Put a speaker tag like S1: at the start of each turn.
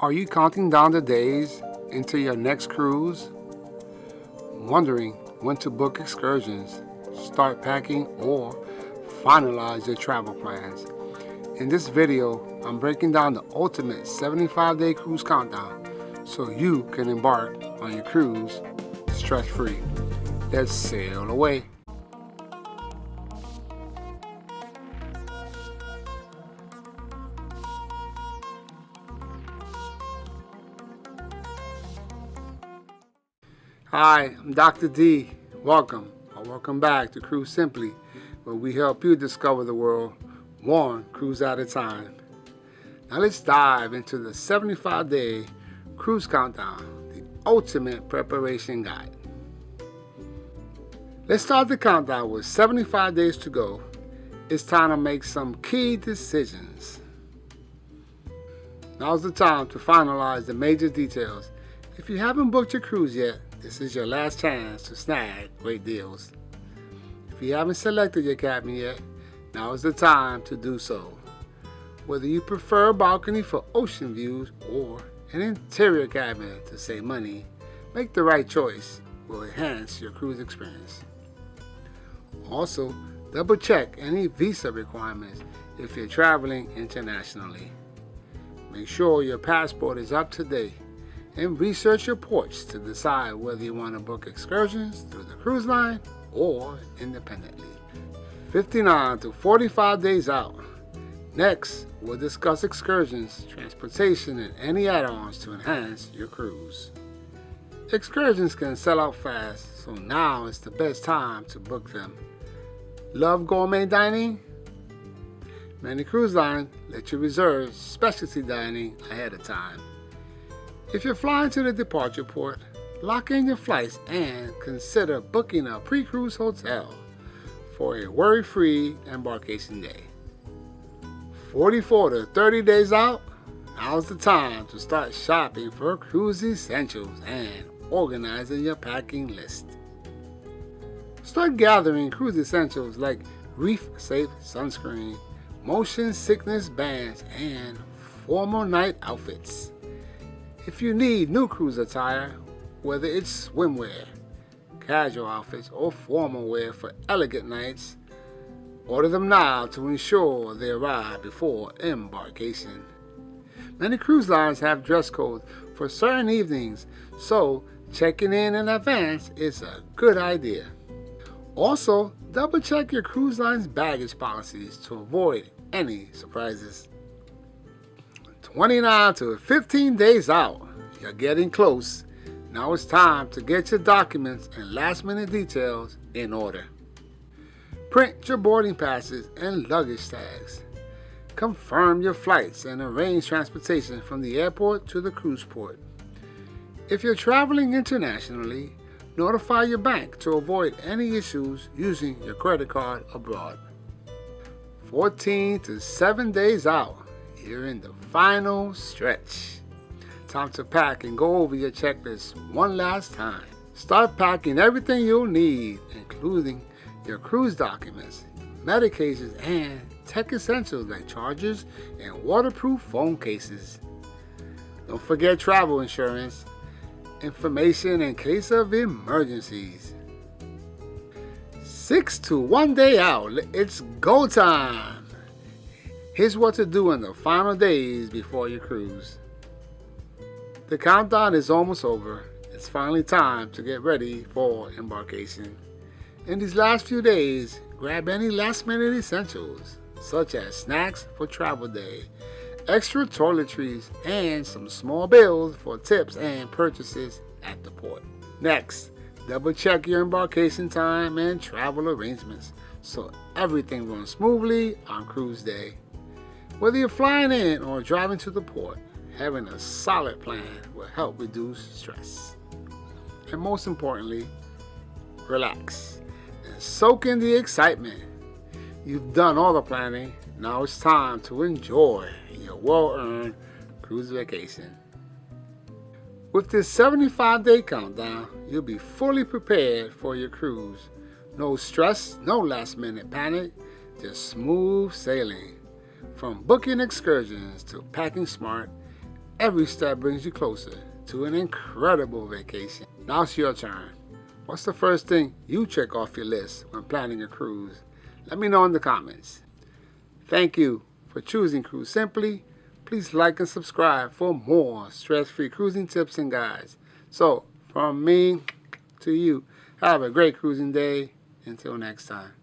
S1: Are you counting down the days into your next cruise? Wondering when to book excursions, start packing, or finalize your travel plans? In this video, I'm breaking down the ultimate 75-day cruise countdown so you can embark on your cruise stress-free. Let's sail away. Hi, I'm Dr. D. Welcome or welcome back to Cruise Simply, where we help you discover the world one cruise at a time. Now let's dive into the 75-day cruise countdown, the ultimate preparation guide. Let's start the countdown with 75 days to go. It's time to make some key decisions. Now's the time to finalize the major details. If you haven't booked your cruise yet, this is your last chance to snag great deals. If you haven't selected your cabin yet, now is the time to do so. Whether you prefer a balcony for ocean views or an interior cabin to save money, make the right choice. Will enhance your cruise experience. Also, double check any visa requirements if you're traveling internationally. Make sure your passport is up to date and research your ports to decide whether you want to book excursions through the cruise line or independently. 59 to 45 days out. Next, we'll discuss excursions, transportation, and any add-ons to enhance your cruise. Excursions can sell out fast, so now is the best time to book them. Love gourmet dining? Many cruise lines let you reserve specialty dining ahead of time. If you're flying to the departure port, lock in your flights and consider booking a pre-cruise hotel for a worry-free embarkation day. 44 to 30 days out, now's the time to start shopping for cruise essentials and organizing your packing list. Start gathering cruise essentials like reef-safe sunscreen, motion sickness bands, and formal night outfits. If you need new cruise attire, whether it's swimwear, casual outfits, or formal wear for elegant nights, order them now to ensure they arrive before embarkation. Many cruise lines have dress codes for certain evenings, so checking in advance is a good idea. Also, double check your cruise line's baggage policies to avoid any surprises. 29 to 15 days out. You're getting close. Now it's time to get your documents and last-minute details in order. Print your boarding passes and luggage tags. Confirm your flights and arrange transportation from the airport to the cruise port. If you're traveling internationally, notify your bank to avoid any issues using your credit card abroad. 14 to 7 days out. You're in the final stretch. Time to pack and go over your checklist one last time. Start packing everything you'll need, including your cruise documents, medications, and tech essentials like chargers and waterproof phone cases. Don't forget travel insurance, information in case of emergencies. 6 to 1 day out. It's go time. Here's what to do in the final days before your cruise. The countdown is almost over. It's finally time to get ready for embarkation. In these last few days, grab any last-minute essentials, such as snacks for travel day, extra toiletries, and some small bills for tips and purchases at the port. Next, double-check your embarkation time and travel arrangements so everything runs smoothly on cruise day. Whether you're flying in or driving to the port, having a solid plan will help reduce stress. And most importantly, relax and soak in the excitement. You've done all the planning. Now it's time to enjoy your well-earned cruise vacation. With this 75-day countdown, you'll be fully prepared for your cruise. No stress, no last-minute panic, just smooth sailing. From booking excursions to packing smart, every step brings you closer to an incredible vacation. Now it's your turn. What's the first thing you check off your list when planning a cruise? Let me know in the comments. Thank you for choosing Cruise Simply. Please like and subscribe for more stress-free cruising tips and guides. So, from me to you, have a great cruising day. Until next time.